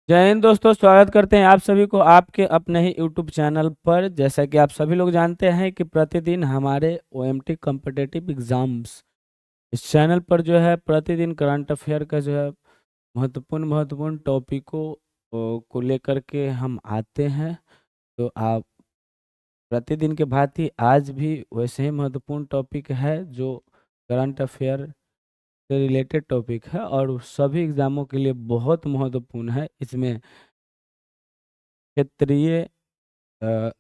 जय हिंद दोस्तों, स्वागत करते हैं आप सभी को आपके अपने ही यूट्यूब चैनल पर। जैसा कि आप सभी लोग जानते हैं कि प्रतिदिन हमारे ओएमटी कॉम्पिटिटिव एग्जाम्स इस चैनल पर जो है प्रतिदिन करंट अफेयर का जो है महत्वपूर्ण महत्वपूर्ण टॉपिकों को लेकर के हम आते हैं। तो आप प्रतिदिन के भांति आज भी वैसे ही महत्वपूर्ण टॉपिक है जो करंट अफेयर से रिलेटेड टॉपिक है और सभी एग्जामों के लिए बहुत महत्वपूर्ण है। इसमें क्षेत्रीय, अ,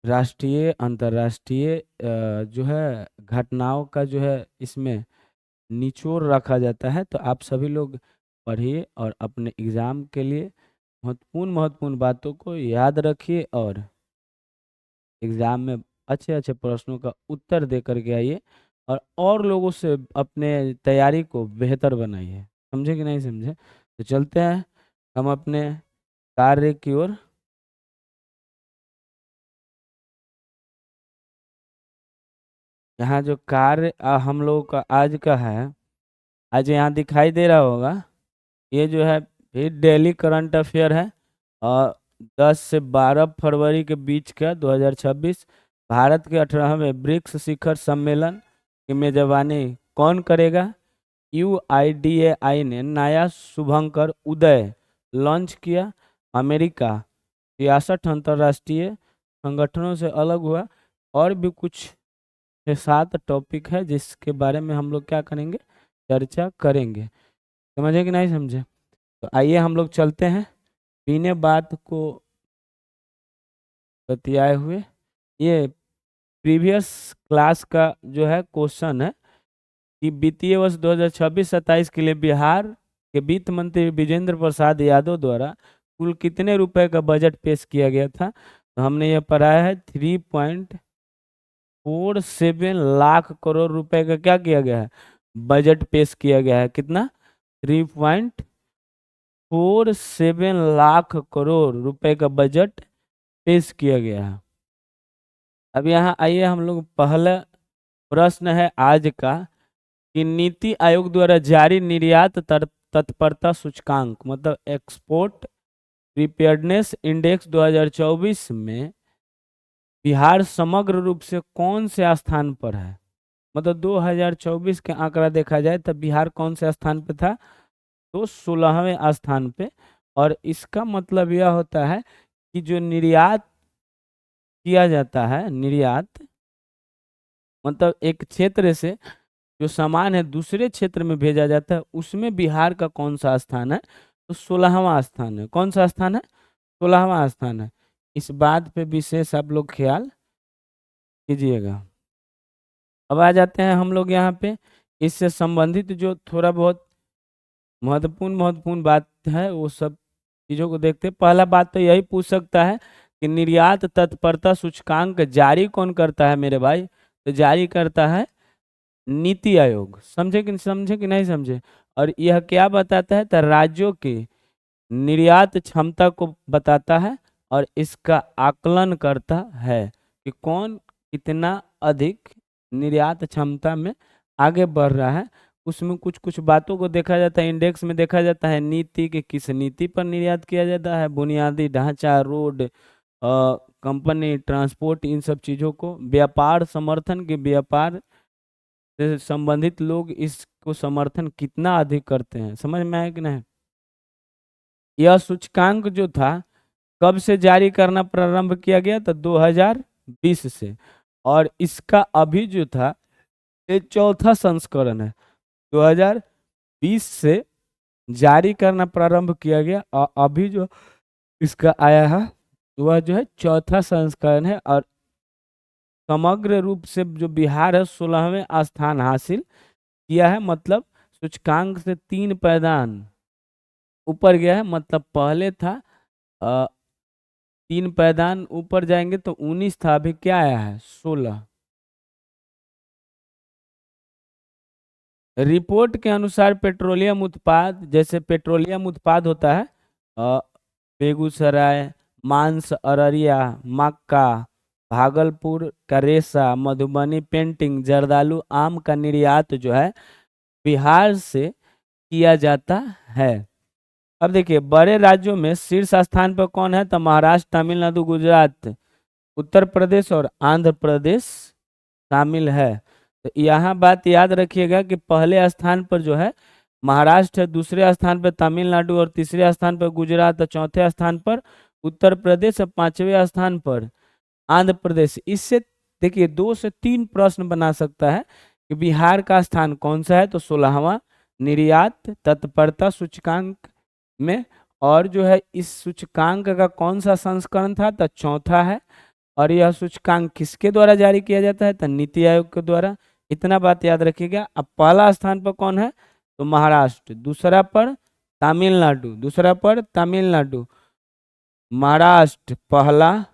राष्ट्रीय, अंतर्राष्ट्रीय जो है घटनाओं का जो है इसमें निचोड़ रखा जाता है। तो आप सभी लोग पढ़िए और अपने एग्जाम के लिए महत्वपूर्ण महत्वपूर्ण बातों को याद रखिए और एग्जाम में अच्छे अच्छे प्रश्नों का उत्तर दे करके आइए और लोगों से अपने तैयारी को बेहतर बनाइए। समझे कि नहीं समझे? तो चलते हैं हम अपने कार्य की ओर। यहाँ जो कार्य हम लोगों का आज का है, आज यहाँ दिखाई दे रहा होगा, ये जो है फिर डेली करंट अफेयर है। और 10 से 12 फरवरी के बीच का 2026 भारत के 18वें ब्रिक्स शिखर सम्मेलन की मेजबानी कौन करेगा? UIDAI ने नया शुभंकर उदय लॉन्च किया। अमेरिका 66 अंतर्राष्ट्रीय संगठनों से अलग हुआ। और भी कुछ 6-7 टॉपिक है जिसके बारे में हम लोग क्या करेंगे, चर्चा करेंगे। समझे कि नहीं समझे? तो आइए हम लोग चलते हैं बिना बात को बतियाए हुए। ये प्रीवियस क्लास का जो है क्वेश्चन है कि वित्तीय वर्ष 2026-27 के लिए बिहार के वित्त मंत्री विजेंद्र प्रसाद यादव द्वारा कुल कितने रुपए का बजट पेश किया गया था? तो हमने ये पढ़ा है 3.47 लाख करोड़ रुपए का क्या किया गया है, बजट पेश किया गया है। कितना? 3.47 लाख करोड़ रुपए का बजट पेश किया गया है। अब यहाँ आइए हम लोग, पहला प्रश्न है आज का कि नीति आयोग द्वारा जारी निर्यात तत्परता सूचकांक मतलब एक्सपोर्ट प्रिपेयर्डनेस इंडेक्स 2024 में बिहार समग्र रूप से कौन से स्थान पर है? मतलब 2024 के आंकड़ा देखा जाए तो बिहार कौन से स्थान पे था? तो 16वें स्थान पे। और इसका मतलब यह होता है कि जो निर्यात किया जाता है, निर्यात मतलब एक क्षेत्र से जो सामान है दूसरे क्षेत्र में भेजा जाता है, उसमें बिहार का कौन सा स्थान है? तो 16वां स्थान है। कौन सा स्थान है? 16वां स्थान है। इस बात पे विशेष आप लोग ख्याल कीजिएगा। अब आ जाते हैं हम लोग यहाँ पे इससे संबंधित जो थोड़ा बहुत महत्वपूर्ण महत्वपूर्ण बात है वो सब चीजों को देखते हैं। पहला बात तो यही पूछ सकता है कि निर्यात तत्परता सूचकांक जारी कौन करता है मेरे भाई? तो जारी करता है नीति आयोग। समझे कि नहीं समझे? और यह क्या बताता है? तो राज्यों के निर्यात क्षमता को बताता है और इसका आकलन करता है कि कौन कितना अधिक निर्यात क्षमता में आगे बढ़ रहा है। उसमें कुछ कुछ बातों को देखा जाता है, इंडेक्स में देखा जाता है नीति के किस नीति पर निर्यात किया जाता है, बुनियादी ढांचा, रोड, कंपनी, ट्रांसपोर्ट, इन सब चीज़ों को व्यापार समर्थन के, व्यापार से संबंधित लोग इसको समर्थन कितना अधिक करते हैं। समझ में आया कि नहीं? यह सूचकांक जो था कब से जारी करना प्रारंभ किया गया? तो 2020 से। और इसका अभी जो था ये चौथा संस्करण है। 2020 से जारी करना प्रारंभ किया गया और अभी जो इसका आया है वह जो है चौथा संस्करण है। और समग्र रूप से जो बिहार है 16वें स्थान हासिल किया है। मतलब सूचकांक से 3 पायदान ऊपर गया है। मतलब पहले था 3 पायदान ऊपर जाएंगे तो 19 था, अभी क्या आया है? 16। रिपोर्ट के अनुसार पेट्रोलियम उत्पाद, जैसे पेट्रोलियम उत्पाद होता है बेगूसराय, मांस, अररिया, मक्का, भागलपुर का रेशा, मधुबनी पेंटिंग, जर्दालू, आम का निर्यात जो है बिहार से किया जाता है। अब देखिए बड़े राज्यों में शीर्ष स्थान पर कौन है, तो महाराष्ट्र, तमिलनाडु, गुजरात, उत्तर प्रदेश और आंध्र प्रदेश शामिल है। तो यहाँ बात याद रखिएगा कि पहले स्थान पर जो है महाराष्ट्र है, दूसरे स्थान पर तमिलनाडु और तीसरे स्थान पर गुजरात और चौथे स्थान पर उत्तर प्रदेश और पांचवें स्थान पर आंध्र प्रदेश। इससे देखिए 2 से 3 प्रश्न बना सकता है कि बिहार का स्थान कौन सा है, तो 16वां निर्यात तत्परता सूचकांक में, और जो है इस सूचकांक का कौन सा संस्करण था, तो चौथा है। और यह सूचकांक किसके द्वारा जारी किया जाता है, तो नीति आयोग के द्वारा। इतना बात याद रखिएगा। अब पहला स्थान पर कौन है, तो महाराष्ट्र, दूसरा पर तमिलनाडु, महाराष्ट्र पहला,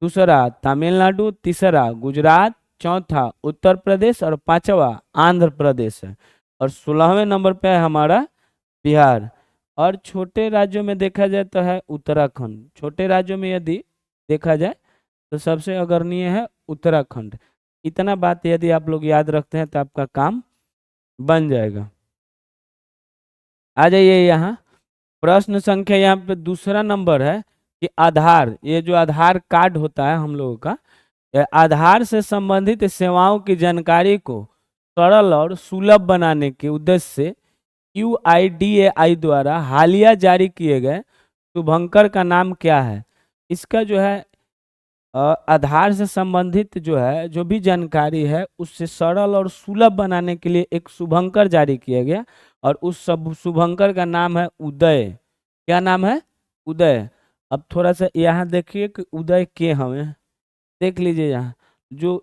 दूसरा तमिलनाडु, तीसरा गुजरात, चौथा उत्तर प्रदेश और पांचवा आंध्र प्रदेश है। और 16वें नंबर पे है हमारा बिहार। और छोटे राज्यों में देखा जाए तो है उत्तराखंड। छोटे राज्यों में यदि देखा जाए तो सबसे अग्रणीय है उत्तराखंड। इतना बात यदि आप लोग याद रखते हैं तो आपका काम बन जाएगा। आ जाइए यहाँ प्रश्न संख्या यहाँ पे दूसरा नंबर है कि आधार, ये जो आधार कार्ड होता है हम लोगों का, आधार से संबंधित सेवाओं की जानकारी को सरल और सुलभ बनाने के उद्देश्य से UIDAI द्वारा हालिया जारी किए गए शुभंकर का नाम क्या है। इसका जो है आधार से संबंधित जो है जो भी जानकारी है उससे सरल और सुलभ बनाने के लिए एक शुभंकर जारी किया गया, और उस सब शुभंकर का नाम है उदय। क्या नाम है, उदय। अब थोड़ा सा यहाँ देखिए कि उदय के हमें देख लीजिए, यहाँ जो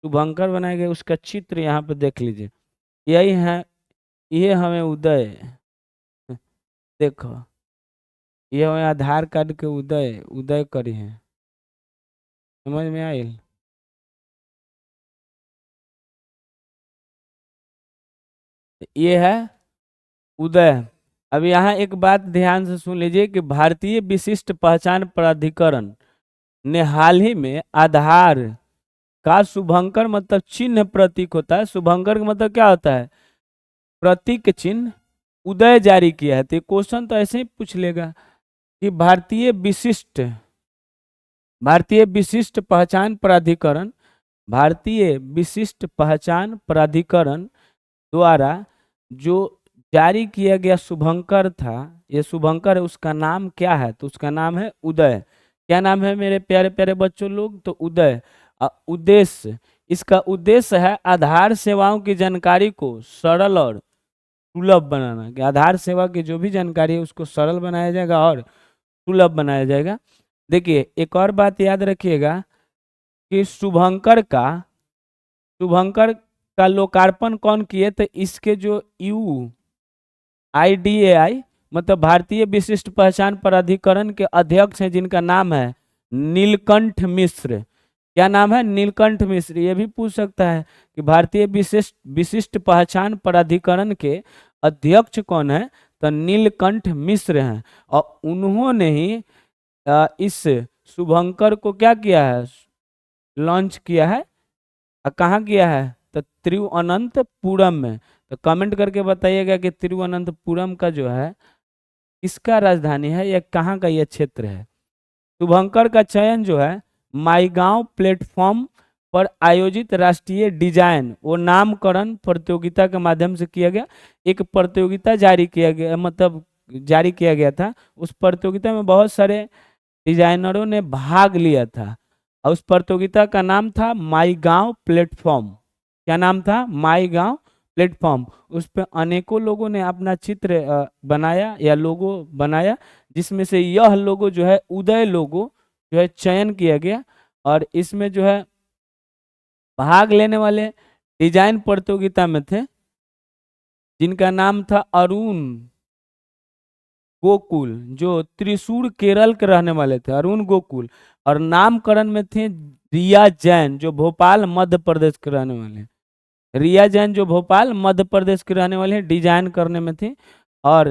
शुभंकर बनाए गए उसका चित्र यहाँ पे देख लीजिए, यही है, ये हमें उदय देखो, ये हमें आधार कार्ड के उदय करी है। समझ में आयल। ये है उदय। अब यहाँ एक बात ध्यान से सुन लीजिए कि भारतीय विशिष्ट पहचान प्राधिकरण ने हाल ही में आधार का शुभंकर मतलब चिन्ह प्रतीक होता है, शुभंकर का मतलब क्या होता है, प्रतीक चिन्ह, उदय जारी किया है। तो क्वेश्चन तो ऐसे ही पूछ लेगा कि भारतीय विशिष्ट पहचान प्राधिकरण द्वारा जो जारी किया गया शुभंकर था, ये शुभंकर है, उसका नाम क्या है, तो उसका नाम है उदय। क्या नाम है मेरे प्यारे प्यारे बच्चों लोग, तो उदय। उद्देश्य, इसका उद्देश्य है आधार सेवाओं की जानकारी को सरल और सुलभ बनाना, कि आधार सेवा की जो भी जानकारी है उसको सरल बनाया जाएगा और सुलभ बनाया जाएगा। देखिए एक और बात याद रखिएगा कि शुभंकर का लोकार्पण कौन किए, तो इसके जो UIDAI मतलब भारतीय विशिष्ट पहचान प्राधिकरण के अध्यक्ष हैं, जिनका नाम है नीलकंठ मिश्र। क्या नाम है, नीलकंठ मिश्र। ये भी पूछ सकता है कि भारतीय विशिष्ट पहचान प्राधिकरण के अध्यक्ष कौन है, तो नीलकंठ मिश्र हैं। और उन्होंने ही इस शुभंकर को क्या किया है, लॉन्च किया है। कहाँ किया है, तो तिरुवनंतपुरम में। तो कमेंट करके बताइएगा कि तिरुवनंतपुरम का जो है इसका राजधानी है या कहाँ का ये क्षेत्र है। शुभंकर का चयन जो है माईगांव प्लेटफॉर्म पर आयोजित राष्ट्रीय डिजाइन वो नामकरण प्रतियोगिता के माध्यम से किया गया। एक प्रतियोगिता जारी किया गया था। उस प्रतियोगिता में बहुत सारे डिजाइनरों ने भाग लिया था और उस प्रतियोगिता का नाम था माईगांव प्लेटफॉर्म। क्या नाम था, माईगांव प्लेटफॉर्म। उस पर अनेकों लोगों ने अपना चित्र बनाया या लोगो बनाया, जिसमें से यह लोगो जो है उदय लोगो जो है चयन किया गया। और इसमें जो है भाग लेने वाले डिजाइन प्रतियोगिता में थे जिनका नाम था अरुण गोकुल, जो त्रिशूर केरल के रहने वाले थे, अरुण गोकुल। और नामकरण में थे रिया जैन, जो भोपाल मध्य प्रदेश के रहने वाले हैं। रिया जैन जो भोपाल मध्य प्रदेश के रहने वाले हैं, डिजाइन करने में थे। और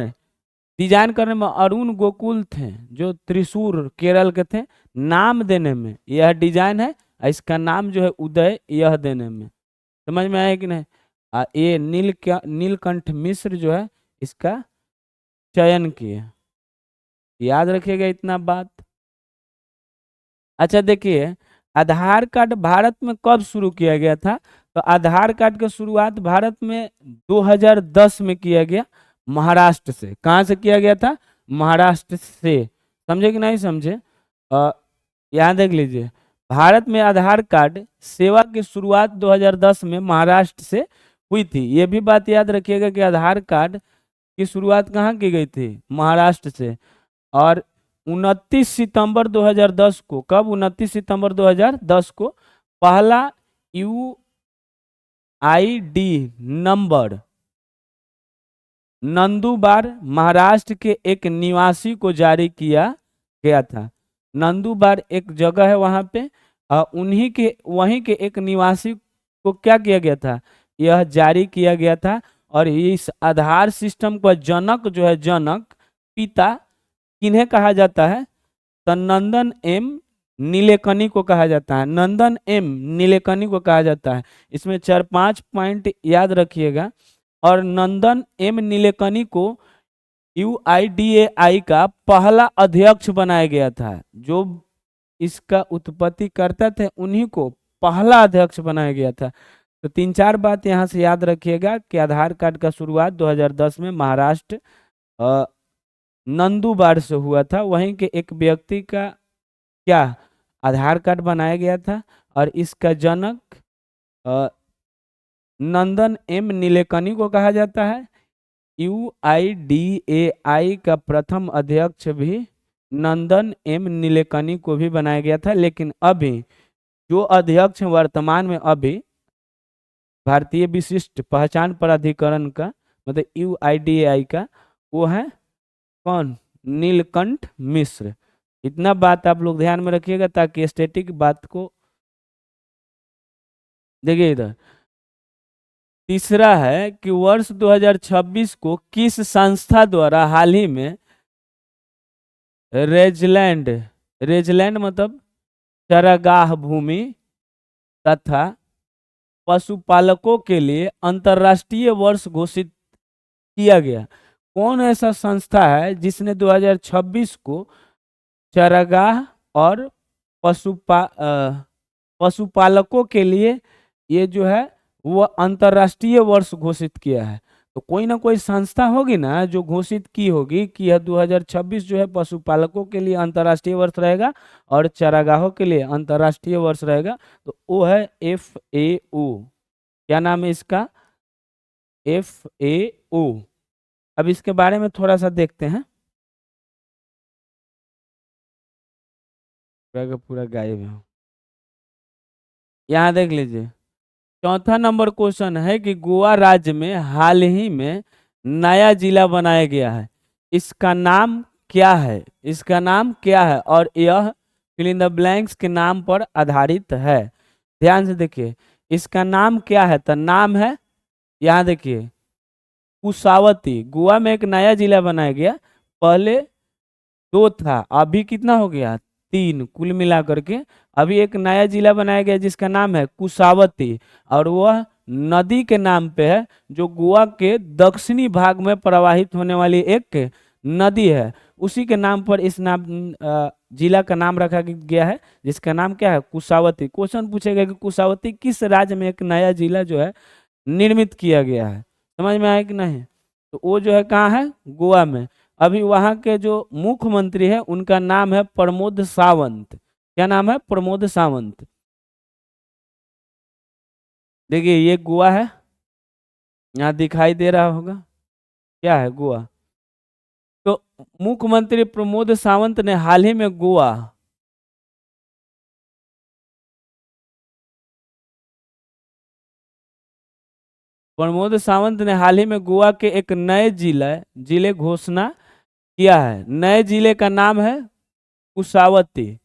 डिजाइन करने में अरुण गोकुल थे जो त्रिशूर केरल के थे। नाम देने में यह डिजाइन है, इसका नाम जो है उदय, यह देने में। समझ में आया कि नहीं। ये नीलकंठ मिश्र जो है इसका चयन किए। याद रखिएगा इतना बात। अच्छा देखिए, आधार कार्ड भारत में कब शुरू किया गया था? तो आधार कार्ड की शुरुआत भारत में 2010 में किया गया, महाराष्ट्र से। कहाँ से किया गया था? महाराष्ट्र से। समझे कि नहीं समझे? यहाँ देख लीजिए, भारत में आधार कार्ड सेवा की शुरुआत 2010 में महाराष्ट्र से हुई थी। ये भी बात याद रखिएगा कि आधार कार्ड की शुरुआत कहाँ की गई थी? महाराष्ट्र से। और 29 सितंबर 2010 को, कब? 29 सितंबर 2010 को पहला यूआईडी नंबर नंदुरबार महाराष्ट्र के एक निवासी को जारी किया गया था। नंदुरबार एक जगह है वहां पे, वहीं के एक निवासी को क्या किया गया था? यह जारी किया गया था। और इस आधार सिस्टम का जनक जो है, जनक पिता किन्हें कहा जाता है? तो नंदन एम नीलेकनी को कहा जाता है। नंदन एम नीलेकनी को कहा जाता है। इसमें 4-5 पॉइंट याद रखिएगा। और नंदन एम नीलेकनी को यूआईडीएआई का पहला अध्यक्ष बनाया गया था। जो इसका उत्पत्ति करता थे उन्हीं को पहला अध्यक्ष बनाया गया था। तो 3-4 बात यहाँ से याद रखिएगा कि आधार कार्ड का शुरुआत 2010 में महाराष्ट्र नंदुरबार से हुआ था। वहीं के एक व्यक्ति का क्या आधार कार्ड बनाया गया था, और इसका जनक नंदन एम नीलेकनी को कहा जाता है। यूआईडीएआई का प्रथम अध्यक्ष भी नंदन एम नीलेकनी को भी बनाया गया था। लेकिन अभी जो अध्यक्ष वर्तमान में अभी भारतीय विशिष्ट पहचान प्राधिकरण का, मतलब यूआईडीएआई का, वो है कौन? नीलकंठ मिश्र। इतना बात आप लोग ध्यान में रखिएगा ताकि स्टैटिक बात को देखिए। इधर तीसरा है कि वर्ष 2026 को किस संस्था द्वारा हाल ही में रेजलैंड मतलब चरागाह भूमि तथा पशुपालकों के लिए अंतर्राष्ट्रीय वर्ष घोषित किया गया? कौन ऐसा संस्था है जिसने 2026 को चरागाह और पशुपालकों के लिए ये जो है वो अंतर्राष्ट्रीय वर्ष घोषित किया है? तो कोई ना कोई संस्था होगी ना जो घोषित की होगी कि यह 2026 जो है पशुपालकों के लिए अंतर्राष्ट्रीय वर्ष रहेगा और चरागाहों के लिए अंतर्राष्ट्रीय वर्ष रहेगा। तो वो है FAO। क्या नाम है इसका? FAO। अब इसके बारे में थोड़ा सा देखते हैं। पूरा गायब है। यहाँ देख लीजिए, चौथा नंबर क्वेश्चन है कि गोवा राज्य में हाल ही में नया जिला बनाया गया है। इसका नाम क्या है? इसका नाम क्या है? और यह फिल इन द ब्लैंक्स के नाम पर आधारित है। ध्यान से देखिए, इसका नाम क्या है? तो नाम है, यहाँ देखिए, कुसावती। गोवा में एक नया जिला बनाया गया। पहले 2 था, अभी कितना हो गया? 3 कुल मिला करके। अभी एक नया जिला बनाया गया जिसका नाम है कुसावती, और वह नदी के नाम पे है जो गोवा के दक्षिणी भाग में प्रवाहित होने वाली एक नदी है। उसी के नाम पर इस नाम जिला का नाम रखा गया है जिसका नाम क्या है? कुसावती। क्वेश्चन पूछेगा कि कुसावती किस राज्य में एक नया जिला जो है निर्मित किया गया है? समझ में आया कि नहीं? तो वो जो है कहाँ है? गोवा में। अभी वहां के जो मुख्यमंत्री है उनका नाम है प्रमोद सावंत। क्या नाम है? प्रमोद सावंत। देखिए ये गोवा है, यहाँ दिखाई दे रहा होगा, क्या है? गोवा। तो मुख्यमंत्री प्रमोद सावंत ने हाल ही में गोवा प्रमोद सावंत ने हाल ही में गोवा के एक नए जिले घोषणा किया है। नए जिले का नाम है कुसावती।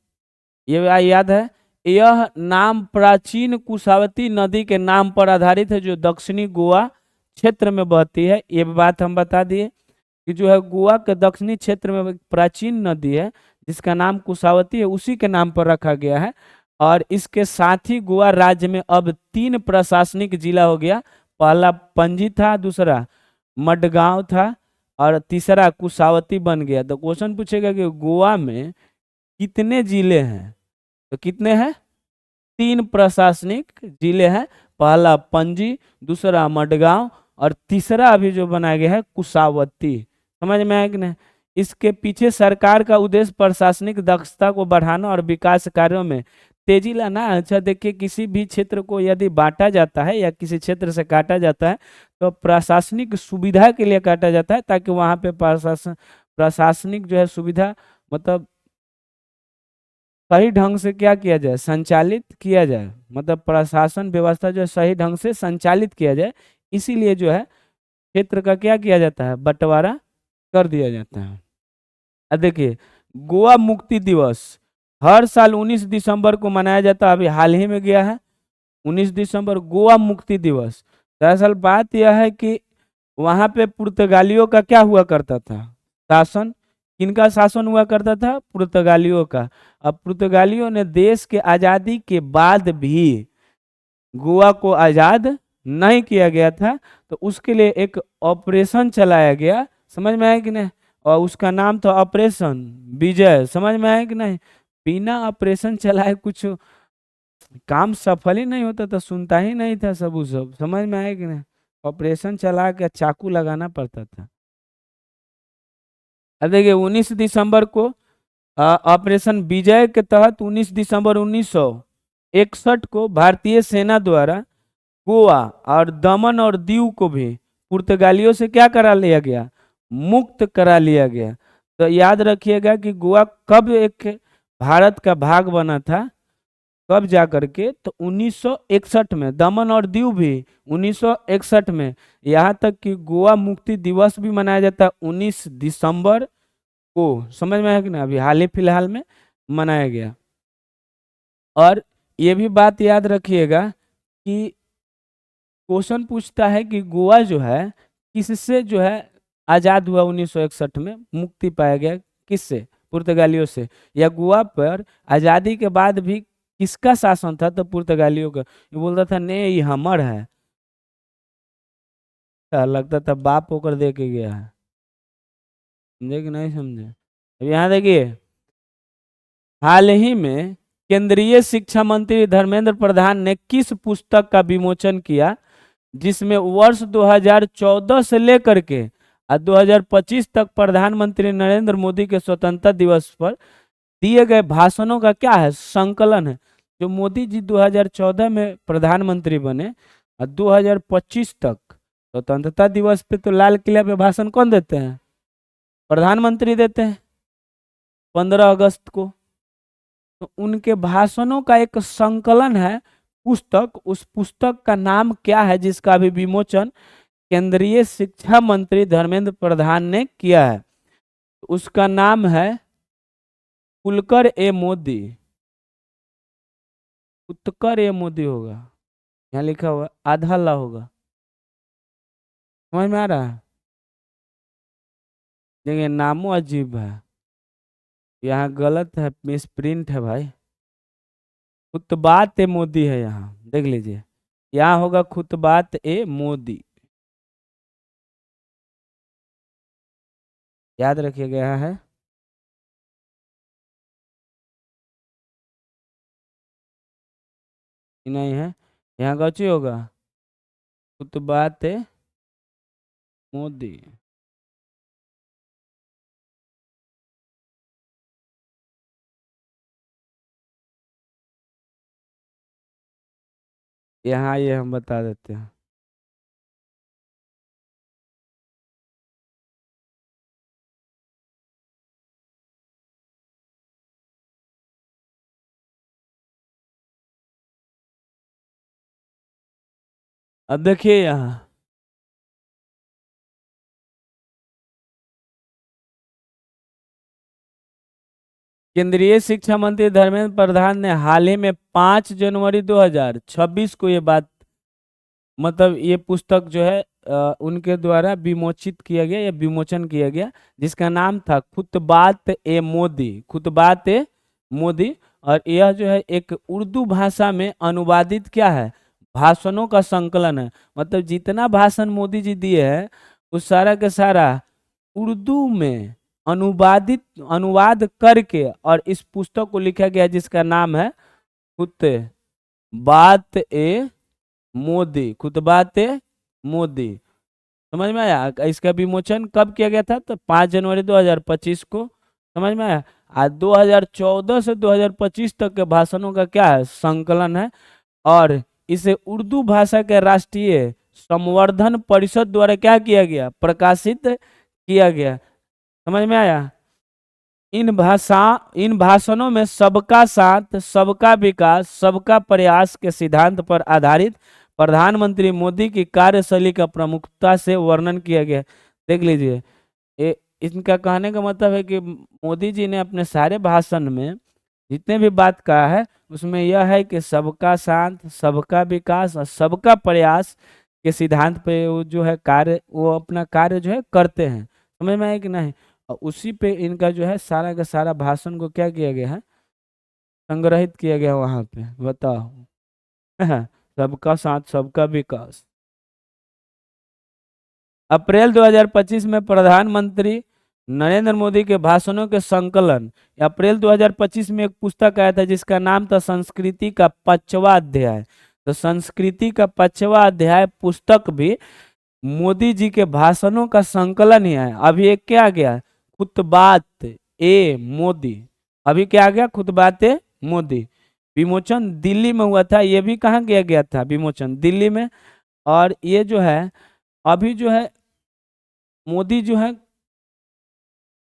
ये याद है? यह नाम प्राचीन कुसावती नदी के नाम पर आधारित है जो दक्षिणी गोवा क्षेत्र में बहती है। ये बात हम बता दिए कि जो है गोवा के दक्षिणी क्षेत्र में एक प्राचीन नदी है जिसका नाम कुसावती है, उसी के नाम पर रखा गया है। और इसके साथ ही गोवा राज्य में अब 3 प्रशासनिक जिला हो गया। पहला पणजी था, दूसरा मडगांव था, और तीसरा कुशावती बन गया। तो क्वेश्चन पूछेगा कि गोवा में कितने जिले हैं? तो कितने हैं? 3 प्रशासनिक जिले हैं। पहला पणजी, दूसरा मडगांव और तीसरा अभी जो बनाया गया है कुशावती। समझ में आया कि नहीं? इसके पीछे सरकार का उद्देश्य प्रशासनिक दक्षता को बढ़ाना और विकास कार्यों में तेजी लाना। अच्छा देखिए, किसी भी क्षेत्र को यदि बांटा जाता है या किसी क्षेत्र से काटा जाता है तो प्रशासनिक सुविधा के लिए काटा जाता है, ताकि वहां पे प्रशासनिक जो है सुविधा मतलब सही ढंग से क्या किया जाए, संचालित किया जाए, मतलब प्रशासन व्यवस्था जो है सही ढंग से संचालित किया जाए। इसीलिए जो है क्षेत्र का क्या किया जाता है, बंटवारा कर दिया जाता है। अब देखिए, गोवा मुक्ति दिवस हर साल 19 दिसंबर को मनाया जाता है। अभी हाल ही में गया है 19 दिसंबर गोवा मुक्ति दिवस। दरअसल बात यह है कि वहां पे पुर्तगालियों का क्या हुआ करता था, शासन। किनका शासन हुआ करता था? पुर्तगालियों का। अब पुर्तगालियों ने देश के आजादी के बाद भी गोवा को आजाद नहीं किया गया था, तो उसके लिए एक ऑपरेशन चलाया गया। समझ में आया कि नहीं? और उसका नाम था ऑपरेशन विजय। समझ में आया कि नहीं? बिना ऑपरेशन चलाए कुछ काम सफल ही नहीं होता था, सुनता ही नहीं था सब उस सब। समझ में आया कि नहीं? ऑपरेशन चला के चाकू लगाना पड़ता था। अब देखिए 19 दिसंबर को ऑपरेशन विजय के तहत 19 दिसंबर 1961 को भारतीय सेना द्वारा गोवा और दमन और दीव को भी पुर्तगालियों से क्या करा लिया गया, मुक्त करा लिया गया। तो याद रखिएगा कि गोवा कब एक भारत का भाग बना था, कब जा करके, तो 1961 में। दमन और दीव भी 1961 में। यहाँ तक कि गोवा मुक्ति दिवस भी मनाया जाता है 19 दिसंबर को। समझ में आया कि ना? अभी हाल ही फिलहाल में मनाया गया। और ये भी बात याद रखिएगा कि क्वेश्चन पूछता है कि गोवा जो है किससे जो है आजाद हुआ, 1961 में मुक्ति पाया गया, किससे? पुर्तगालियों से। या गोवा पर आजादी के बाद भी किसका शासन था? तो पुर्तगालियों का। ये बोलता था नहीं ये हमर है, लगता था बाप होकर दे के गया है। समझे कि नहीं समझे? अब यहाँ देखिए, हाल ही में केंद्रीय शिक्षा मंत्री धर्मेंद्र प्रधान ने किस पुस्तक का विमोचन किया जिसमें वर्ष 2014 से लेकर के 2025 तक प्रधानमंत्री नरेंद्र मोदी के स्वतंत्रता दिवस पर दिए गए भाषणों का क्या है, संकलन है। जो मोदी जी 2014 में प्रधानमंत्री बने और 2025 तक स्वतंत्रता दिवस पे तो लाल किला पे भाषण कौन देते हैं? प्रधानमंत्री देते हैं 15 अगस्त को। तो उनके भाषणों का एक संकलन है पुस्तक। उस पुस्तक का नाम क्या है जिसका अभी विमोचन केंद्रीय शिक्षा मंत्री धर्मेंद्र प्रधान ने किया है? उसका नाम है उत्कर ए मोदी। उत्कर ए मोदी होगा, यहाँ लिखा हुआ आधा ला होगा। समझ में आ रहा है? देखिए नामों अजीब है, यहाँ गलत है, मिस प्रिंट है भाई। खुतबात ए मोदी है, यहाँ देख लीजिए, यहाँ होगा खुतबात ए मोदी। याद रखिए गया है। नहीं है, यहाँ कौची होगा, खुतबात ए मोदी। यहाँ ये हम बता देते हैं। अब देखिए यहाँ केंद्रीय शिक्षा मंत्री धर्मेंद्र प्रधान ने हाल ही में 5 जनवरी 2026 को ये बात, मतलब ये पुस्तक जो है उनके द्वारा विमोचित किया गया या विमोचन किया गया, जिसका नाम था खुतबात ए मोदी। खुतबात ए मोदी। और यह जो है एक उर्दू भाषा में अनुवादित क्या है, भाषणों का संकलन है। मतलब जितना भाषण मोदी जी दिए हैं उस सारा के सारा उर्दू में अनुवाद करके और इस पुस्तक को लिखा गया जिसका नाम है खुतबात ए मोदी। खुतबात ए मोदी, समझ में आया। इसका विमोचन कब किया गया था? तो 5 जनवरी 2025 को, समझ में आया। आज 2014 से 2025 तक के भाषणों का क्या है? संकलन है। और इसे उर्दू भाषा के राष्ट्रीय संवर्धन परिषद द्वारा क्या किया गया? प्रकाशित किया गया। समझ में आया। इन भाषणों में सबका साथ, सबका विकास, सबका प्रयास के सिद्धांत पर आधारित प्रधानमंत्री मोदी की कार्यशैली का प्रमुखता से वर्णन किया गया। देख लीजिए, इनका कहने का मतलब है कि मोदी जी ने अपने सारे भाषण में जितने भी बात कहा है उसमें यह है कि सबका साथ, सबका विकास और सबका प्रयास के सिद्धांत पे वो जो है कार्य, वो अपना कार्य जो है करते हैं। समझ में आया कि नहीं। और उसी पे इनका जो है सारा का सारा भाषण को क्या किया गया है? संग्रहित किया गया वहां पे। बताओ सबका साथ, सबका विकास। अप्रैल 2025 में प्रधानमंत्री नरेंद्र मोदी के भाषणों के संकलन, अप्रैल 2025 में एक पुस्तक आया था जिसका नाम था संस्कृति का 5वां अध्याय। तो संस्कृति का 5वां अध्याय पुस्तक भी मोदी जी के भाषणों का संकलन ही है। अभी एक क्या आ गया? खुतबात ए मोदी। अभी क्या आ गया? खुतबात ए मोदी। विमोचन दिल्ली में हुआ था। ये भी कहाँ किया गया था? विमोचन दिल्ली में। और ये जो है अभी जो है मोदी जो है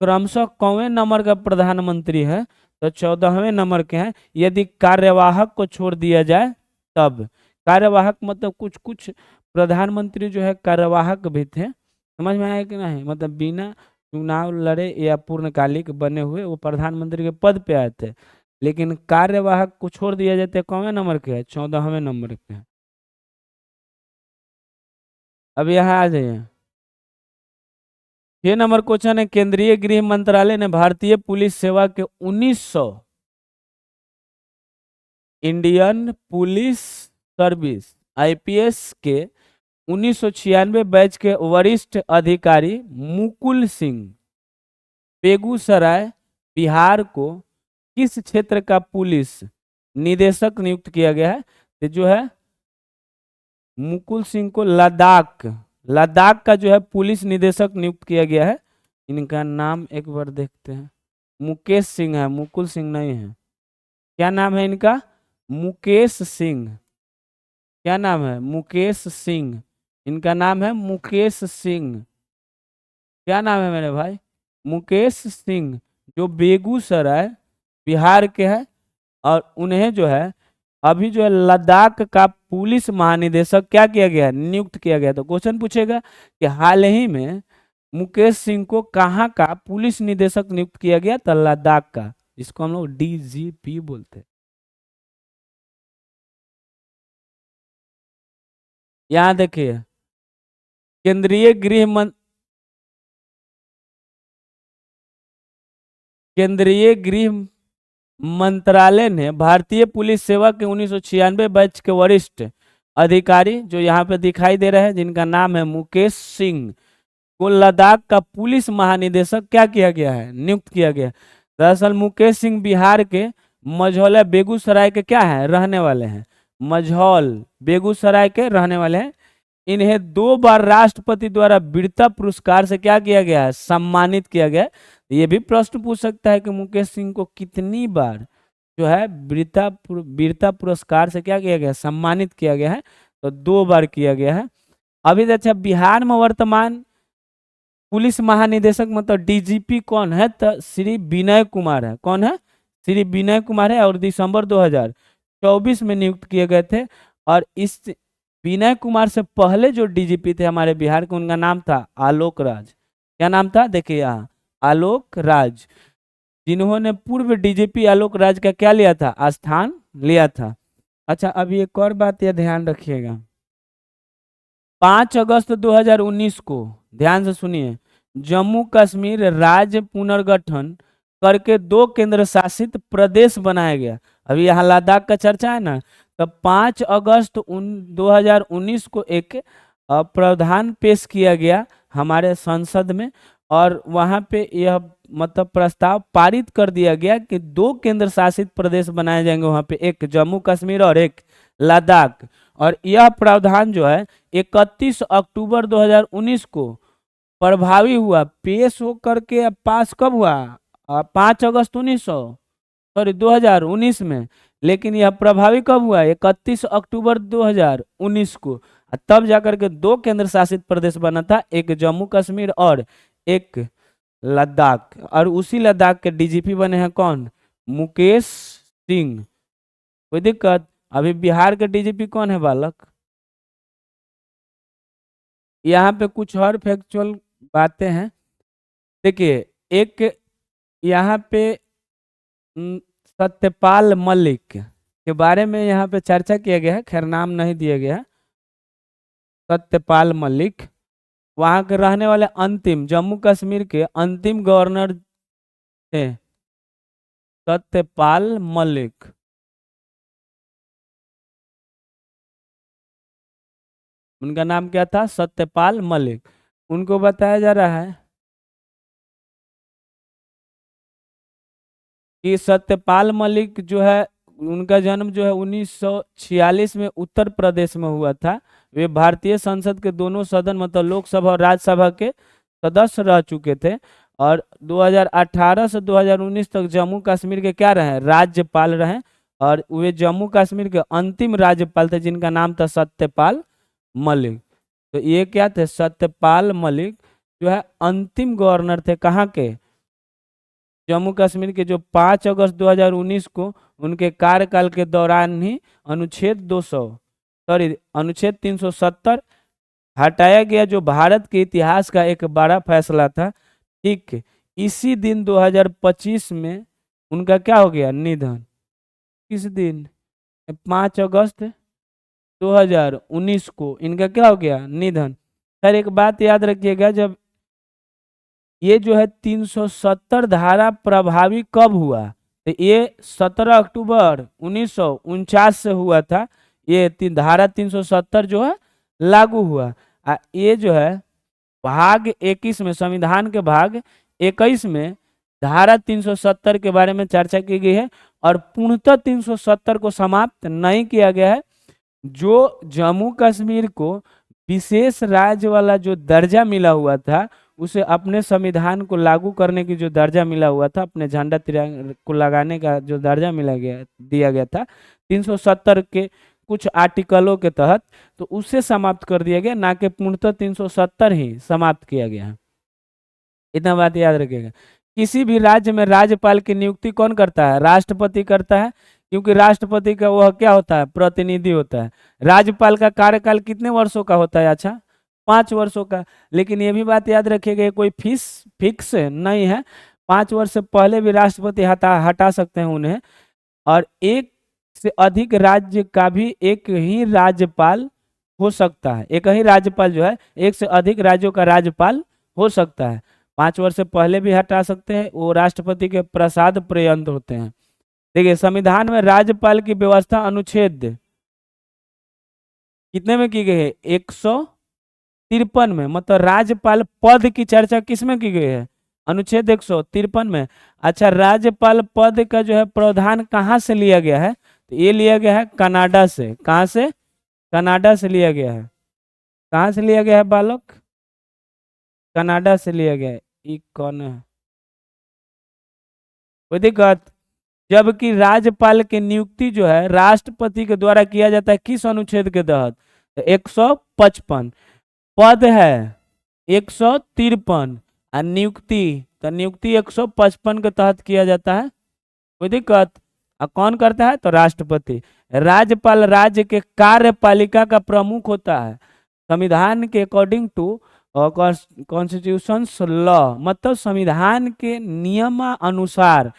क्रमशः कौवें नंबर का प्रधानमंत्री है? तो 14वें नंबर के हैं। यदि कार्यवाहक को छोड़ दिया जाए तब। कार्यवाहक मतलब कुछ कुछ प्रधानमंत्री जो है कार्यवाहक भी थे। समझ में आया कि नहीं। मतलब बिना चुनाव लड़े या पूर्णकालिक बने हुए वो प्रधानमंत्री के पद पे आए थे। लेकिन कार्यवाहक को छोड़ दिया जाते कौन नंबर के है? 14वें नंबर पे है। अब यहाँ आ जाइए। 6 नंबर क्वेश्चन है, केंद्रीय गृह मंत्रालय ने भारतीय पुलिस सेवा के 1900 इंडियन पुलिस सर्विस आईपीएस के 1996 बैच के वरिष्ठ अधिकारी मुकुल सिंह बेगूसराय बिहार को किस क्षेत्र का पुलिस निदेशक नियुक्त किया गया है? तो जो है मुकुल सिंह को लद्दाख का जो है पुलिस निदेशक नियुक्त किया गया है। इनका नाम एक बार देखते हैं। मुकेश सिंह है, मुकुल सिंह नहीं है। क्या नाम है इनका? मुकेश सिंह। क्या नाम है? मुकेश सिंह। इनका नाम है मुकेश सिंह। क्या नाम है मेरे भाई? मुकेश सिंह, जो बेगूसराय बिहार के हैं। और उन्हें जो है अभी जो है लद्दाख का पुलिस महानिदेशक क्या किया गया? नियुक्त किया गया। तो क्वेश्चन पूछेगा कि हाल ही में मुकेश सिंह को कहाँ का पुलिस निदेशक नियुक्त किया गया? तो लद्दाख का, जिसको हम लोग डीजीपी बोलते हैं। यहाँ देखिए, केंद्रीय गृह मंत्रालय ने भारतीय पुलिस सेवा के 1996 बैच के वरिष्ठ अधिकारी जो यहाँ पे दिखाई दे रहे हैं जिनका नाम है मुकेश सिंह को लद्दाख का पुलिस महानिदेशक क्या किया गया है? नियुक्त किया गया। दरअसल मुकेश सिंह बिहार के मझौला बेगूसराय के क्या है? रहने वाले हैं। मझौल बेगूसराय के रहने वाले हैं। इन्हें 2 बार राष्ट्रपति द्वारा वीरता पुरस्कार से क्या किया गया है? सम्मानित किया गया। ये भी प्रश्न पूछ सकता है कि मुकेश सिंह को कितनी बार जो है वीरता पुरस्कार से क्या किया गया? सम्मानित किया गया है। तो 2 बार किया गया है। अभी अच्छा, बिहार में वर्तमान पुलिस महानिदेशक मतलब डीजीपी कौन है? तो श्री विनय कुमार है। कौन है? श्री विनय कुमार है। और दिसंबर 2024 में नियुक्त किए गए थे। और इस विनय कुमार से पहले जो डीजीपी थे हमारे बिहार के, उनका नाम था आलोक राज। क्या नाम था? देखिए यहाँ, आलोक राज, जिन्होंने पूर्व डीजीपी आलोक राज का क्या लिया था? स्थान लिया था। अच्छा, अभी एक और बात यह ध्यान रखिएगा। 5 अगस्त 2019 को, ध्यान से सुनिए, जम्मू कश्मीर राज्य पुनर्गठन करके 2 केंद्र शासित प्रदेश बनाया गया। अभी यहाँ लद्दाख का चर्चा है ना। तो 5 अगस्त 2019 को एक प्रावधान पेश किया गया हमारे संसद में। और वहां पे यह मतलब प्रस्ताव पारित कर दिया गया कि 2 केंद्र शासित प्रदेश बनाए जाएंगे वहां पे, एक जम्मू कश्मीर और एक लद्दाख। और यह प्रावधान जो है 31 अक्टूबर 2019 को प्रभावी हुआ, पेश होकर के अब पास कब हुआ? 5 अगस्त 2019 में। लेकिन यह प्रभावी कब हुआ? 31 अक्टूबर 2019 को। तब जाकर के 2 केंद्र शासित प्रदेश बना था, एक जम्मू कश्मीर और एक लद्दाख। और उसी लद्दाख के डीजीपी बने हैं कौन? मुकेश सिंह। कोई दिक्कत? अभी बिहार के डीजीपी कौन है बालक? यहाँ पे कुछ और फैक्चुअल बातें हैं। देखिए, एक यहाँ पे सत्यपाल मलिक के बारे में यहाँ पे चर्चा किया गया है, खैर नाम नहीं दिया गया है। सत्यपाल मलिक वहाँ के रहने वाले अंतिम, जम्मू कश्मीर के अंतिम गवर्नर थे, सत्यपाल मलिक। उनका नाम क्या था? सत्यपाल मलिक। उनको बताया जा रहा है कि सत्यपाल मलिक जो है, उनका जन्म जो है 1946 में उत्तर प्रदेश में हुआ था। वे भारतीय संसद के दोनों सदन मतलब लोकसभा और राज्यसभा के सदस्य रह चुके थे। और 2018 से 2019 तक जम्मू कश्मीर के क्या रहे? राज्यपाल रहे। और वे जम्मू कश्मीर के अंतिम राज्यपाल थे जिनका नाम था सत्यपाल मलिक। तो ये क्या थे? सत्यपाल मलिक जो है अंतिम गवर्नर थे, कहाँ के? जम्मू कश्मीर के, जो 5 अगस्त 2019 को उनके कार्यकाल के दौरान ही अनुच्छेद 370 हटाया गया, जो भारत के इतिहास का एक बड़ा फैसला था। ठीक इसी दिन 2025 में उनका क्या हो गया? निधन। किस दिन? 5 अगस्त 2019 को इनका क्या हो गया? निधन। सर एक बात याद रखिएगा, जब ये जो है 370 धारा प्रभावी कब हुआ? तो ये 17 अक्टूबर 1949 से हुआ था। ये धारा 370 जो है लागू हुआ। ये जो है भाग 21 में, संविधान के भाग 21 में धारा 370 के बारे में चर्चा की गई है। और पूर्णतः 370 को समाप्त नहीं किया गया है। जो जम्मू कश्मीर को विशेष राज्य वाला जो दर्जा मिला हुआ था, उसे अपने संविधान को लागू करने की जो दर्जा मिला हुआ था, अपने झंडा तिरंगा को लगाने का जो दर्जा दिया गया था 370 के कुछ आर्टिकलों के तहत, तो उसे समाप्त कर दिया गया, ना कि पूर्णतः 370 ही समाप्त किया गया है। इतना बात याद रखिएगा। किसी भी राज्य में राज्यपाल की नियुक्ति कौन करता है? राष्ट्रपति करता है, क्योंकि राष्ट्रपति का वह क्या होता है? प्रतिनिधि होता है। राज्यपाल का कार्यकाल कितने वर्षों का होता है? अच्छा, 5 वर्षों का। लेकिन ये भी बात याद रखिएगा, कोई फिक्स नहीं है। 5 वर्ष से पहले भी राष्ट्रपति हटा सकते हैं उन्हें। और एक से अधिक राज्य का भी एक ही राज्यपाल हो सकता है। एक ही राज्यपाल जो है, एक से अधिक राज्यों का राज्यपाल हो सकता है। 5 वर्ष से पहले भी हटा सकते हैं, वो राष्ट्रपति के प्रसाद पर्यंत होते हैं। देखिए, संविधान में राज्यपाल की व्यवस्था अनुच्छेद कितने में की गई है? 153 में। मतलब राज्यपाल पद की चर्चा किस में की गई है? अनुच्छेद 153 में। अच्छा, राज्यपाल पद का जो है प्रावधान कहाँ से लिया गया है? तो ये लिया गया है कनाडा से। कहाँ से? कनाडा से लिया गया है। कहाँ से लिया गया है बालक? कनाडा से लिया गया है। ये कौन है? कोई दिक्कत? जबकि राज्यपाल की नियुक्ति जो है राष्ट्रपति के द्वारा किया जाता है, किस अनुच्छेद के तहत? 155। पद है 153 और नियुक्ति, तो नियुक्ति 155 के तहत किया जाता है। कोई दिक्कत? और कौन करता है? तो राष्ट्रपति। राज्यपाल राज्य के कार्यपालिका का प्रमुख होता है। संविधान के अकॉर्डिंग टू कॉन्स्टिट्यूशन लॉ, मतलब संविधान के नियमानुसार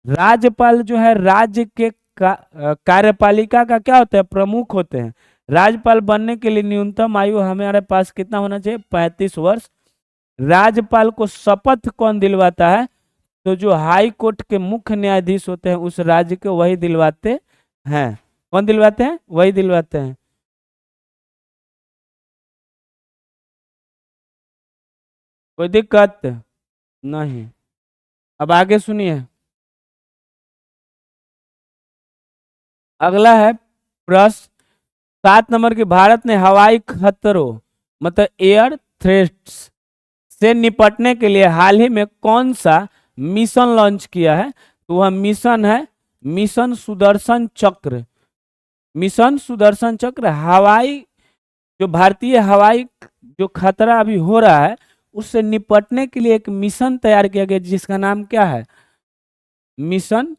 राज्यपाल जो है राज्य के कार्यपालिका का क्या होता है? प्रमुख होते हैं। राज्यपाल बनने के लिए न्यूनतम आयु हमारे पास कितना होना चाहिए? 35 वर्ष। राज्यपाल को शपथ कौन दिलवाता है? तो जो हाई कोर्ट के मुख्य न्यायाधीश होते हैं उस राज्य के, वही दिलवाते हैं। कौन दिलवाते हैं? वही दिलवाते हैं। कोई दिक्कत? नहीं। अब आगे सुनिए, अगला है प्रश्न 7 नंबर के, भारत ने हवाई खतरों मतलब एयर थ्रेट्स से निपटने के लिए हाल ही में कौन सा मिशन लॉन्च किया है? तो वह मिशन है मिशन सुदर्शन चक्र। मिशन सुदर्शन चक्र हवाई, जो भारतीय हवाई जो खतरा अभी हो रहा है उससे निपटने के लिए एक मिशन तैयार किया गया जिसका नाम क्या है? मिशन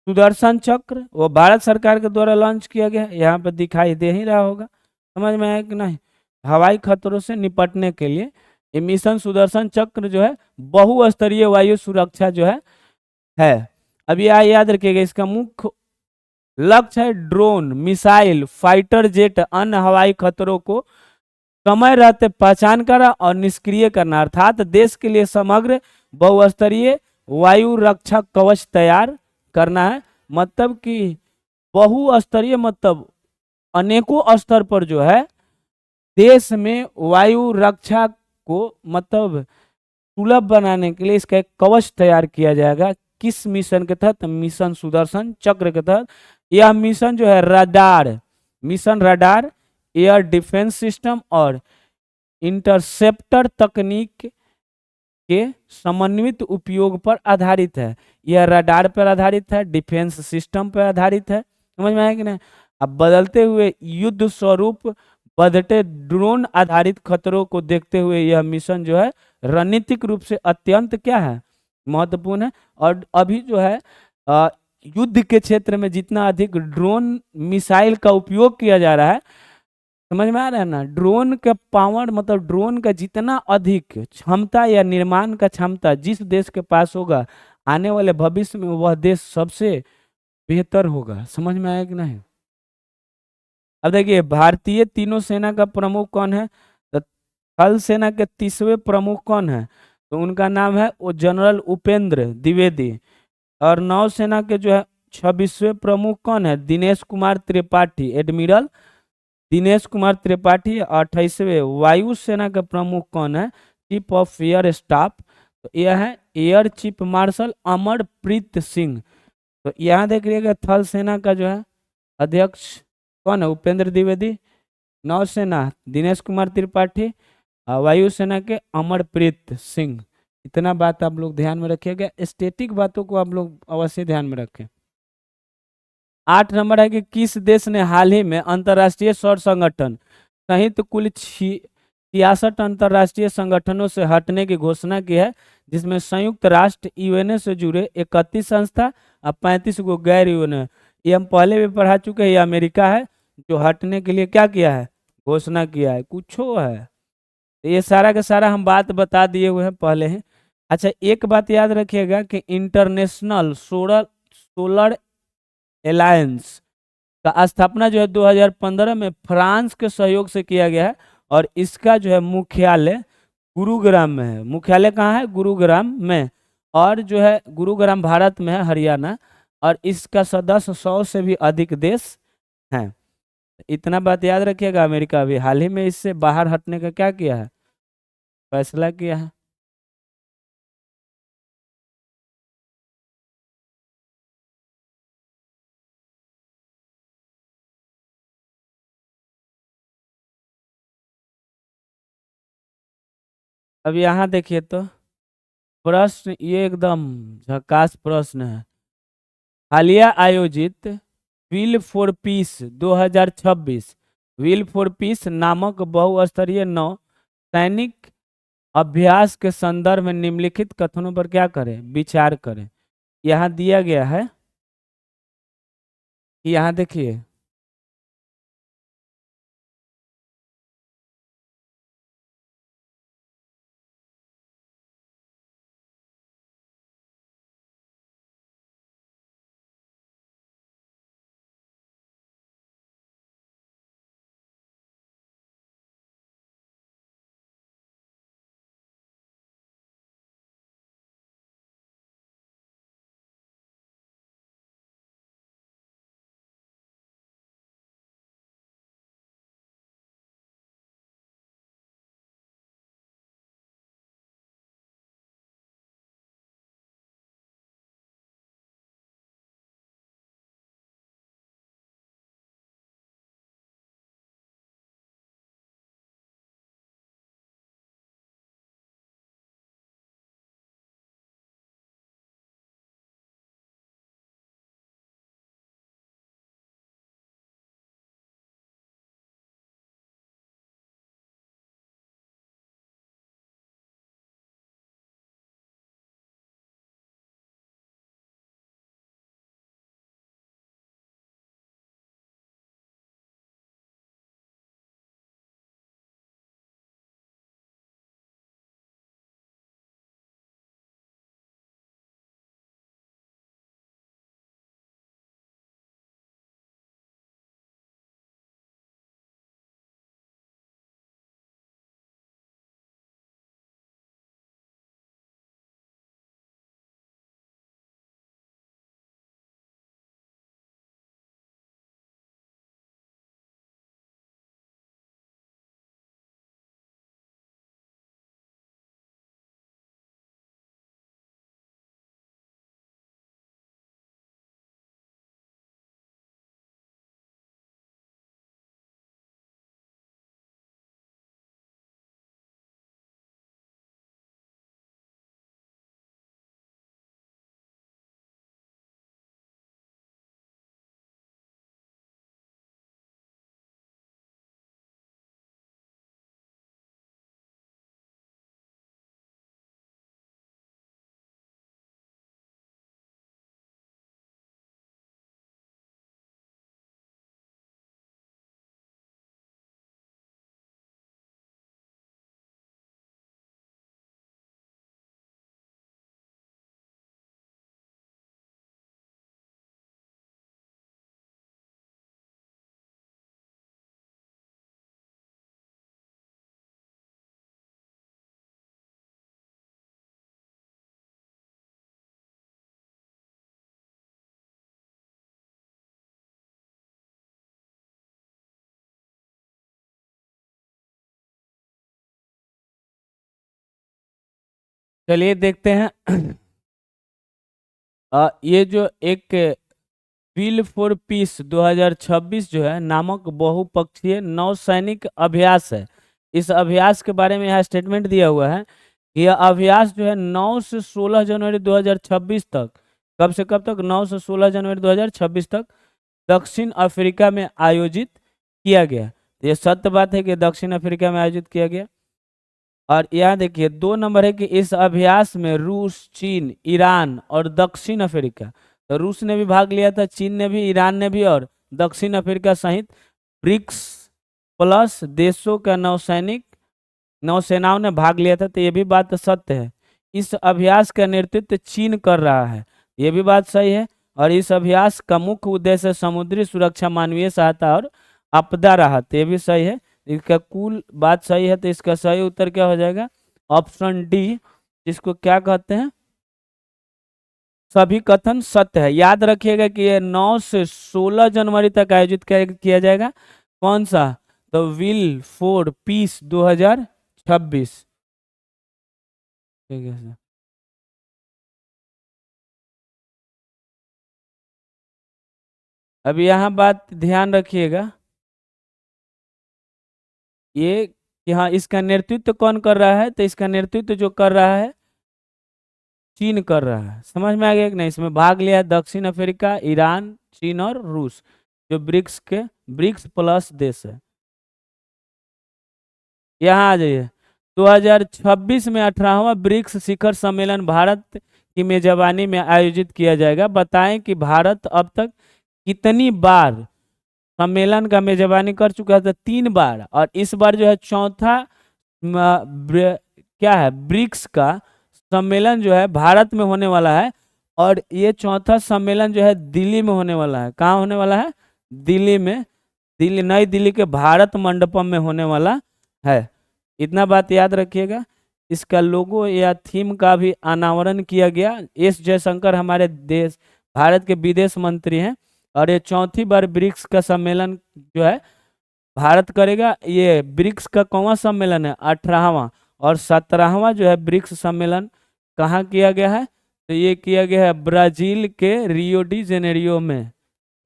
सुदर्शन चक्र। वो भारत सरकार के द्वारा लॉन्च किया गया, यहाँ पर दिखाई दे ही रहा होगा, समझ में आया कि नहीं? हवाई खतरों से निपटने के लिए ये मिशन सुदर्शन चक्र जो है बहुस्तरीय वायु सुरक्षा जो है। अब यह याद रखिएगा, इसका मुख्य लक्ष्य है ड्रोन, मिसाइल, फाइटर जेट, अन्य हवाई खतरों को समय रहते पहचान कर और निष्क्रिय करना, अर्थात देश के लिए समग्र बहुस्तरीय वायु रक्षा कवच तैयार करना है। मतलब कि बहुस्तरीय मतलब अनेकों स्तर पर जो है देश में वायु रक्षा को मतलब सुलभ बनाने के लिए इसका एक कवच तैयार किया जाएगा। किस मिशन के तहत? मिशन सुदर्शन चक्र के तहत। यह मिशन जो है radar, mission radar, air defence system और इंटरसेप्टर तकनीक के समन्वित उपयोग पर आधारित है। यह रडार पर आधारित है, डिफेंस सिस्टम पर आधारित है, समझ में आया कि नहीं? अब बदलते हुए युद्ध स्वरूप बढ़ते ड्रोन आधारित खतरों को देखते हुए यह मिशन जो है रणनीतिक रूप से अत्यंत क्या है? महत्वपूर्ण है। और अभी जो है युद्ध के क्षेत्र में जितना अधिक ड्रोन मिसाइल का उपयोग किया जा रहा है, समझ में आ रहा है ना? ड्रोन का पावर मतलब ड्रोन का जितना अधिक क्षमता या निर्माण का क्षमता जिस देश के पास होगा, आने वाले भविष्य में वह देश सबसे बेहतर होगा। समझ में आया कि नहीं? अब देखिए, भारतीय तीनों सेना का प्रमुख कौन है? तो थल सेना के 30वें प्रमुख कौन है? तो उनका नाम है वो जनरल उपेंद्र द्विवेदी। और नौसेना के जो है 26वें प्रमुख कौन है? दिनेश कुमार त्रिपाठी, एडमिरल दिनेश कुमार त्रिपाठी। 28वें वायुसेना के प्रमुख कौन है? चीफ ऑफ एयर स्टाफ, तो यह है air chief marshal Amarpreet Singh. तो यहाँ देख लीजिएगा थल सेना का जो है अध्यक्ष कौन है? उपेंद्र द्विवेदी। नौसेना दिनेश कुमार त्रिपाठी, और वायुसेना के अमरप्रीत सिंह। इतना बात आप लोग ध्यान में रखिएगा, स्टैटिक बातों को आप लोग अवश्य ध्यान में रखें। 8 नंबर है कि किस देश ने हाल ही में अंतर्राष्ट्रीय सौर संगठन सहित कुल 66 अंतर्राष्ट्रीय संगठनों से हटने की घोषणा की है, जिसमें संयुक्त राष्ट्र यूएनए से जुड़े 31 संस्था और 35 को गैर यूएनए। ये हम पहले भी पढ़ा चुके हैं। ये अमेरिका है जो हटने के लिए क्या किया है? घोषणा किया है। कुछ है तो ये सारा का सारा हम बात बता दिए हुए हैं पहले ही। अच्छा, एक बात याद रखिएगा कि इंटरनेशनल सोलर सोलर अलायंस का स्थापना जो है 2015 में फ्रांस के सहयोग से किया गया है। और इसका जो है मुख्यालय गुरुग्राम में है। मुख्यालय कहाँ है? गुरुग्राम में। और जो है गुरुग्राम भारत में है, हरियाणा। और इसका सदस्य 100 से भी अधिक देश हैं। इतना बात याद रखिएगा। अमेरिका भी हाल ही में इससे बाहर हटने का क्या किया है? फैसला किया है। अब यहाँ देखिए तो प्रश्न ये एकदम झकास प्रश्न है। हालिया आयोजित wheel for piece 2026 wheel for piece नामक बहुस्तरीय नौ सैनिक अभ्यास के संदर्भ में निम्नलिखित कथनों पर क्या करें? विचार करें। यहाँ दिया गया है कि यहाँ देखिए, चलिए देखते हैं। ये जो एक विल फॉर पीस 2026 जो है नामक बहुपक्षीय नौसैनिक अभ्यास है। इस अभ्यास के बारे में यहाँ स्टेटमेंट दिया हुआ है कि यह अभ्यास जो है 9 से 16 जनवरी 2026 तक, कब से कब तक, 9 से 16 जनवरी 2026 तक दक्षिण अफ्रीका में आयोजित किया गया। ये सत्य बात है कि दक्षिण अफ्रीका में आयोजित किया गया। और यहाँ देखिए 2 नंबर है कि इस अभ्यास में रूस, चीन, ईरान और दक्षिण अफ्रीका, तो रूस ने भी भाग लिया था, चीन ने भी, ईरान ने भी, और दक्षिण अफ्रीका सहित ब्रिक्स प्लस देशों का नौसेनाओं ने भाग लिया था। तो ये भी बात सत्य है। इस अभ्यास का नेतृत्व चीन कर रहा है, ये भी बात सही है। और इस अभ्यास का मुख्य उद्देश्य समुद्री सुरक्षा, मानवीय सहायता और आपदा राहत, ये भी सही है। इसका कुल बात सही है, तो इसका सही उत्तर क्या हो जाएगा? ऑप्शन डी, जिसको क्या कहते हैं, सभी कथन सत्य है। याद रखिएगा कि ये 9 से 16 जनवरी तक आयोजित किया जाएगा। कौन सा? The will for piece 2026। ठीक है सर। अब यहाँ बात ध्यान रखिएगा, ये कि हाँ इसका नेतृत्व कौन कर रहा है, तो इसका नेतृत्व जो कर रहा है चीन कर रहा है। समझ में आ गया कि नहीं? इसमें भाग लिया है दक्षिण अफ्रीका, ईरान, चीन और रूस, जो ब्रिक्स प्लस देश है। यहाँ आ जाइए। 2026 में 18वां ब्रिक्स शिखर सम्मेलन भारत की मेजबानी में आयोजित किया जाएगा। बताएं कि भारत अब तक कितनी बार सम्मेलन का मेजबानी कर चुका है? 3 बार, और इस बार जो है चौथा क्या है, ब्रिक्स का सम्मेलन जो है भारत में होने वाला है। और ये चौथा सम्मेलन जो है दिल्ली में होने वाला है। कहाँ होने वाला है? दिल्ली में, नई दिल्ली के भारत मंडपम में होने वाला है। इतना बात याद रखिएगा। इसका लोगो या थीम का भी अनावरण किया गया। एस जयशंकर हमारे देश भारत के विदेश मंत्री हैं। और ये चौथी बार ब्रिक्स का सम्मेलन जो है भारत करेगा। ये ब्रिक्स का कौन सम्मेलन है? 18वां। और 17वां जो है ब्रिक्स सम्मेलन कहाँ किया गया है? तो ये किया गया है ब्राजील के रियो डी जेनेरियो में,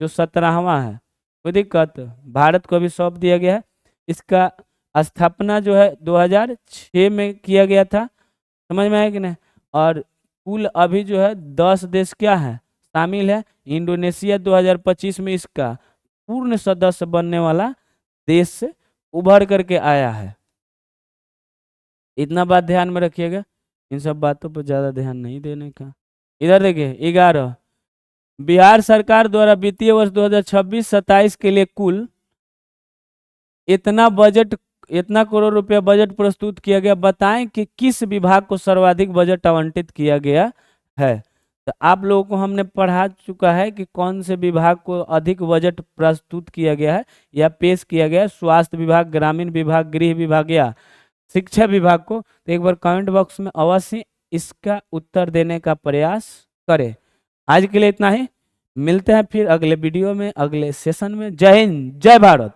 जो 17वां है। कोई दिक्कत? भारत को भी सौंप दिया गया है। इसका स्थापना जो है 2006 में किया गया था। समझ में आया कि नहीं? और कुल अभी जो है 10 देश क्या है, शामिल है। इंडोनेशिया 2025 में इसका पूर्ण सदस्य बनने वाला देश से उभर करके आया है। इतना बात ध्यान में रखिएगा, इन सब बातों पर ज्यादा ध्यान नहीं देने का। इधर देखिए 11, बिहार सरकार द्वारा वित्तीय वर्ष 2026-27 के लिए कुल इतना करोड़ रुपया बजट प्रस्तुत किया गया। बताएं कि किस विभाग को सर्वाधिक बजट आवंटित किया गया है। तो आप लोगों को हमने पढ़ा चुका है कि कौन से विभाग को अधिक बजट प्रस्तुत किया गया है या पेश किया गया है। स्वास्थ्य विभाग, ग्रामीण विभाग, गृह विभाग या शिक्षा विभाग को। तो एक बार कमेंट बॉक्स में अवश्य इसका उत्तर देने का प्रयास करें। आज के लिए इतना ही, मिलते हैं फिर अगले वीडियो में, अगले सेशन में। जय हिंद, जय भारत।